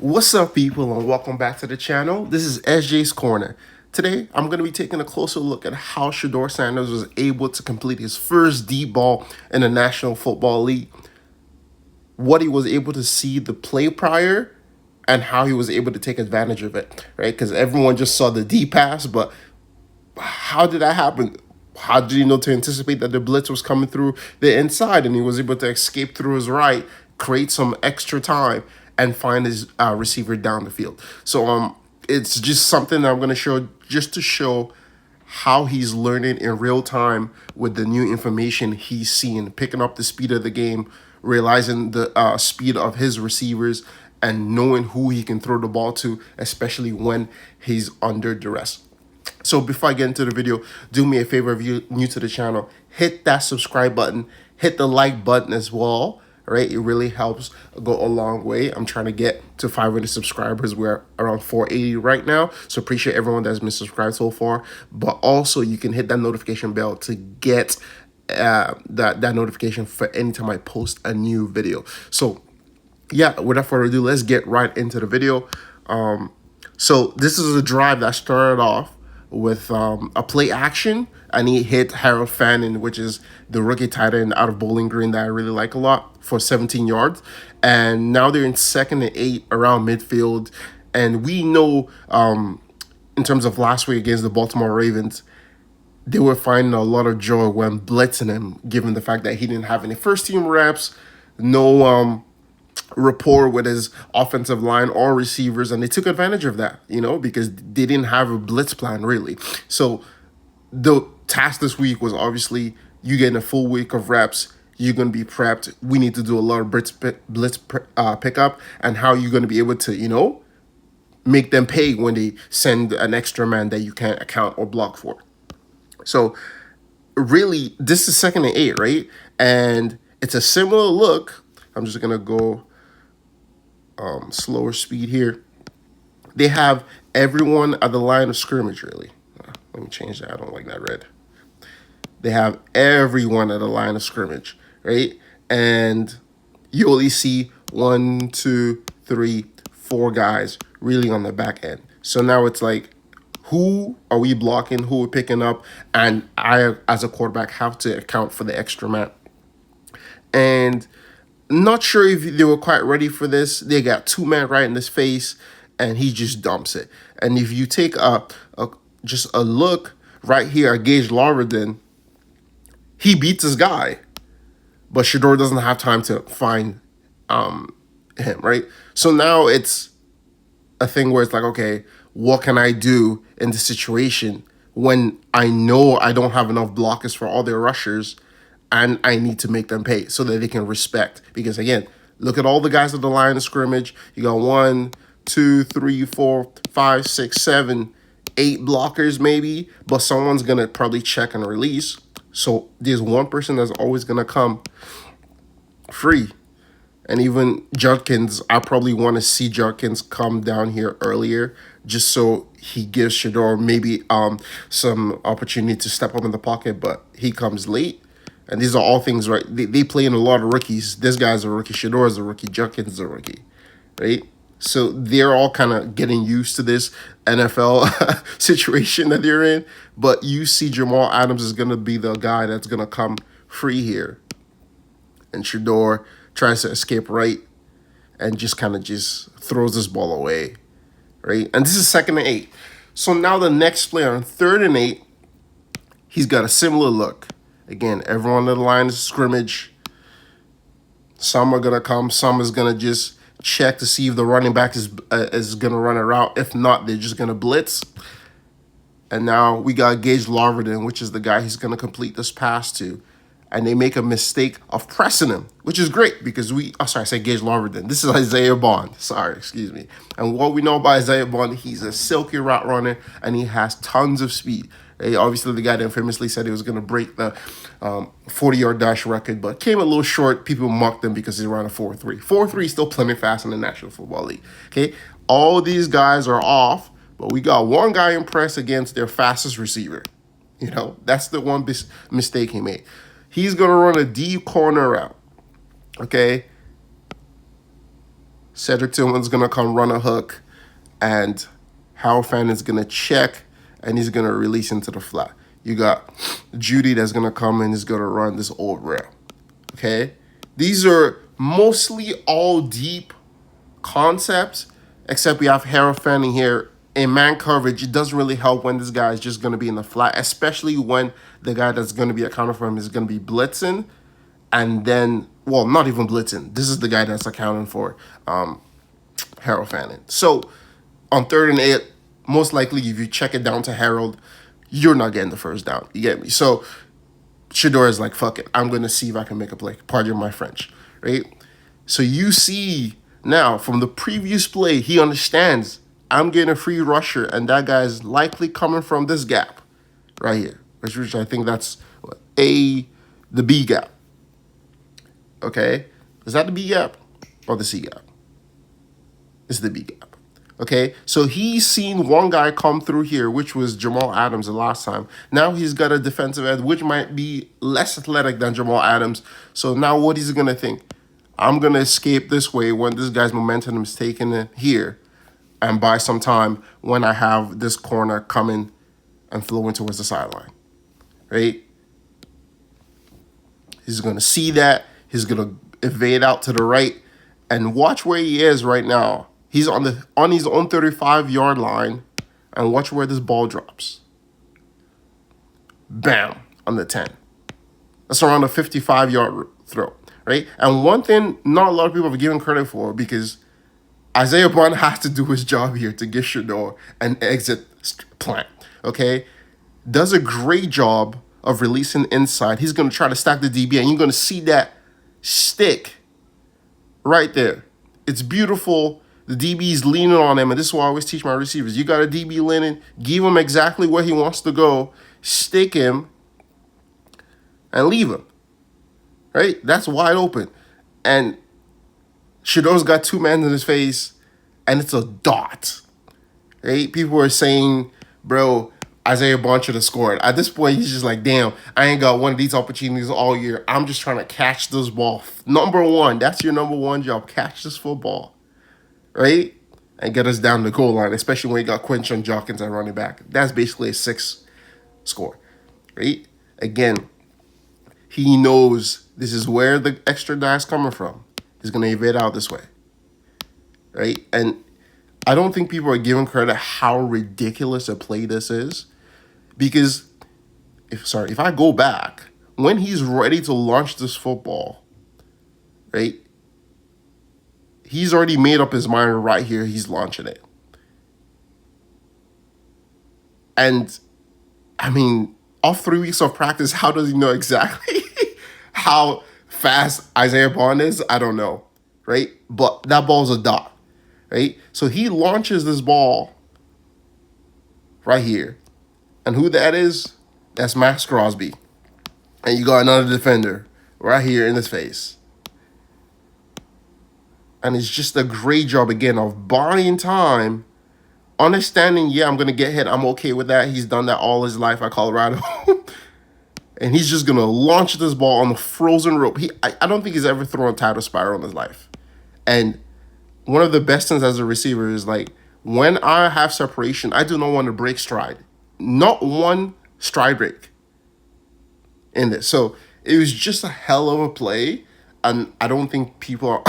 What's up, people, and welcome back to the channel. This is SJ's Corner. Today, I'm going to be taking a closer look at how Shedeur Sanders was able to complete his first deep ball in the National Football League, what he was able to see the play prior, and how he was able to take advantage of it, right? Because everyone just saw the deep pass, but how did that happen? How did he know to anticipate that the blitz was coming through the inside and he was able to escape through his right, create some extra time, and find his receiver down the field? So it's just something that I'm going to show just to show how he's learning in real time with the new information he's seeing, picking up the speed of the game, realizing the speed of his receivers, and knowing who he can throw the ball to, especially when he's under duress. So before I get into the video, do me a favor, if you're new to the channel, hit that subscribe button, hit the like button as well, right? It really helps go a long way. I'm trying to get to 500 subscribers. We're around 480 right now. So appreciate everyone that's been subscribed so far. But also you can hit that notification bell to get that notification for anytime I post a new video. So yeah, without further ado, let's get right into the video. So this is a drive that started off with a play action, and he hit Harold Fannin, which is the rookie tight end out of Bowling Green that I really like a lot, for 17 yards. And now they're in 2nd and 8 around midfield. And we know in terms of last week against the Baltimore Ravens, they were finding a lot of joy when blitzing him, given the fact that he didn't have any first-team reps, no rapport with his offensive line or receivers, and they took advantage of that, because they didn't have a blitz plan really. So the task this week was obviously you getting a full week of reps. You're going to be prepped. We need to do a lot of blitz pickup, and how you're going to be able to, make them pay when they send an extra man that you can't account or block for. So really, this is 2nd and 8, right? And it's a similar look. I'm just going to go slower speed here. They have everyone at the line of scrimmage, really. Let me change that. I don't like that red. They have everyone at the line of scrimmage, right? And you only see 1, 2, 3, 4 guys really on the back end. So now it's like, who are we blocking? Who are we picking up? And I, as a quarterback, have to account for the extra man. And not sure if they were quite ready for this. They got 2 men right in his face, and he just dumps it. And if you take just a look right here at Gage Larverdin, he beats his guy, but Shedeur doesn't have time to find him, right? So now it's a thing where it's like, okay, what can I do in this situation when I know I don't have enough blockers for all their rushers, and I need to make them pay so that they can respect? Because again, look at all the guys at the line of scrimmage. You got 1, 2, 3, 4, 5, 6, 7, 8 blockers maybe, but someone's gonna probably check and release. So there's one person that's always gonna come free. And even Judkins, I probably want to see Judkins come down here earlier, just so he gives Shedeur maybe some opportunity to step up in the pocket, but he comes late. And these are all things, right? They play in a lot of rookies. This guy's a rookie. Shedeur is a rookie. Judkins is a rookie, right? So they're all kind of getting used to this NFL situation that they're in. But you see Jamal Adams is going to be the guy that's going to come free here. And Shedeur tries to escape right and just kind of just throws this ball away, right? And this is 2nd and 8. So now the next play on 3rd and 8, he's got a similar look. Again, everyone on the line of scrimmage. Some are going to come. Some is going to just check to see if the running back is going to run a route. If not, they're just going to blitz. And now we got Gage Larverdin, which is the guy he's going to complete this pass to. And they make a mistake of pressing him, which is great because I said Gage Larverdin. This is Isaiah Bond. Sorry, excuse me. And what we know about Isaiah Bond, he's a silky route runner, and he has tons of speed. Obviously, the guy that famously said he was going to break the 40-yard dash record, but came a little short. People mocked him because he ran a 4.3. 4.3 is still plenty fast in the National Football League. Okay, all these guys are off, but we got one guy impressed against their fastest receiver. That's the one mistake he made. He's going to run a deep corner route, okay? Cedric Tillman's gonna come run a hook, and Howard Fan is gonna check, and he's gonna release into the flat. You got Judy that's gonna come and is gonna run this old rail. Okay, these are mostly all deep concepts, except we have Harold Fanning here in man coverage. It doesn't really help when this guy is just going to be in the flat, especially when the guy that's going to be accounted for him is going to be blitzing, and then, well, not even blitzing. This is the guy that's accounting for Harold Fanning. So on 3rd and 8, most likely if you check it down to Harold, you're not getting the first down. You get me? So shedeur is like, fuck it, I'm going to see if I can make a play. Pardon my French, right? So you see now from the previous play, he understands I'm getting a free rusher, and that guy is likely coming from this gap right here, which I think that's the B gap. Okay? Is that the B gap or the C gap? It's the B gap. Okay, so he's seen one guy come through here, which was Jamal Adams the last time. Now he's got a defensive end, which might be less athletic than Jamal Adams. So now what is he going to think? I'm going to escape this way when this guy's momentum is taken in here and buy some time when I have this corner coming and flowing towards the sideline, right? He's going to see that. He's going to evade out to the right, and watch where he is right now. He's on his own 35-yard line, and watch where this ball drops. Bam, on the 10. That's around a 55-yard throw, right? And one thing not a lot of people have given credit for, because Isaiah Bond has to do his job here to get shedeur and exit plant, okay? Does a great job of releasing inside. He's going to try to stack the DB, and you're going to see that stick right there. It's beautiful. The DB's leaning on him, and this is what I always teach my receivers. You got a DB leaning, give him exactly where he wants to go, stick him, and leave him. Right? That's wide open. And shedeur's got 2 men in his face, and it's a dot. Right? People are saying, bro, Isaiah Bond should have scored. At this point, he's just like, damn, I ain't got one of these opportunities all year. I'm just trying to catch this ball. Number one, that's your number one job. Catch this football. Right? And get us down the goal line, especially when you got Quinton Jawkins at running back. That's basically a 6 score. Right? Again, he knows this is where the extra die is coming from. He's going to evade out this way. Right? And I don't think people are giving credit how ridiculous a play this is. Because, if I go back, when he's ready to launch this football, right, he's already made up his mind right here. He's launching it. And, I mean, off 3 weeks of practice, how does he know exactly how fast Isaiah Bond is? I don't know, right? But that ball's a dot, right? So he launches this ball right here. And who that is? That's Max Crosby. And you got another defender right here in his face. And it's just a great job, again, of buying time, understanding, yeah, I'm going to get hit. I'm okay with that. He's done that all his life at Colorado. And he's just going to launch this ball on the frozen rope. I don't think he's ever thrown a tighter spiral in his life. And one of the best things as a receiver is, like, when I have separation, I do not want to break stride. Not one stride break in this. So it was just a hell of a play. And I don't think people are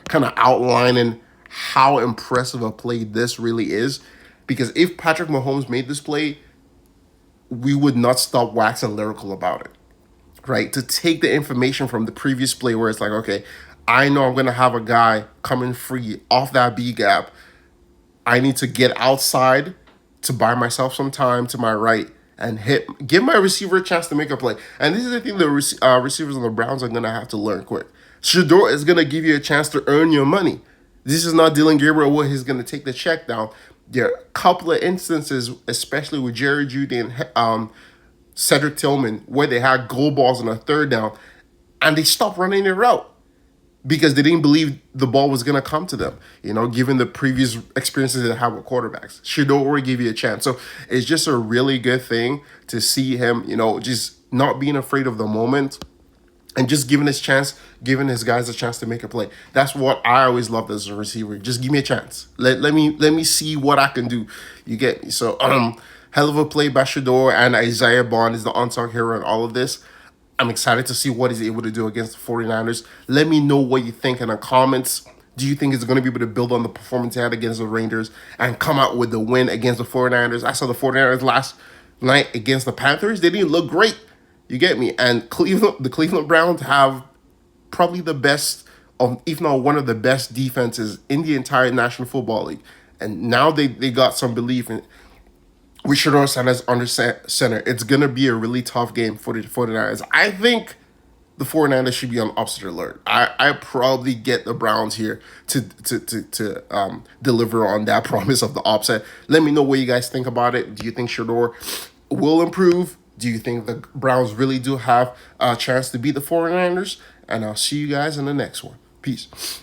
kind of outlining how impressive a play this really is. Because if Patrick Mahomes made this play, we would not stop waxing lyrical about it, right? To take the information from the previous play where it's like, okay, I know I'm going to have a guy coming free off that B gap. I need to get outside to buy myself some time to my right and give my receiver a chance to make a play. And this is the thing the receivers on the Browns are going to have to learn quick. Shedeur is going to give you a chance to earn your money. This is not Dylan Gabriel where he's going to take the check down. There are a couple of instances, especially with Jerry Jeudy and Cedric Tillman, where they had goal balls on a 3rd down, and they stopped running their route because they didn't believe the ball was going to come to them, given the previous experiences they had with quarterbacks. Shedeur will give you a chance. So it's just a really good thing to see him, just not being afraid of the moment and just giving his guys a chance to make a play. That's what I always loved as a receiver. Just give me a chance. Let me see what I can do. You get me? So hell of a play by shedeur, and Isaiah Bond is the unsung hero in all of this. I'm excited to see what he's able to do against the 49ers. Let me know what you think in the comments. Do you think he's going to be able to build on the performance he had against the Rangers and come out with the win against the 49ers? I saw the 49ers last night against the Panthers. They didn't look great. You get me? And the Cleveland Browns have probably the best, if not one of the best defenses in the entire National Football League. And now they got some belief in with shedeur Sanders under center. It's going to be a really tough game for the 49ers. I think the 49ers should be on opposite alert. I probably get the Browns here to deliver on that promise of the upset. Let me know what you guys think about it. Do you think shedeur will improve? Do you think the Browns really do have a chance to beat the 49ers? And I'll see you guys in the next one. Peace.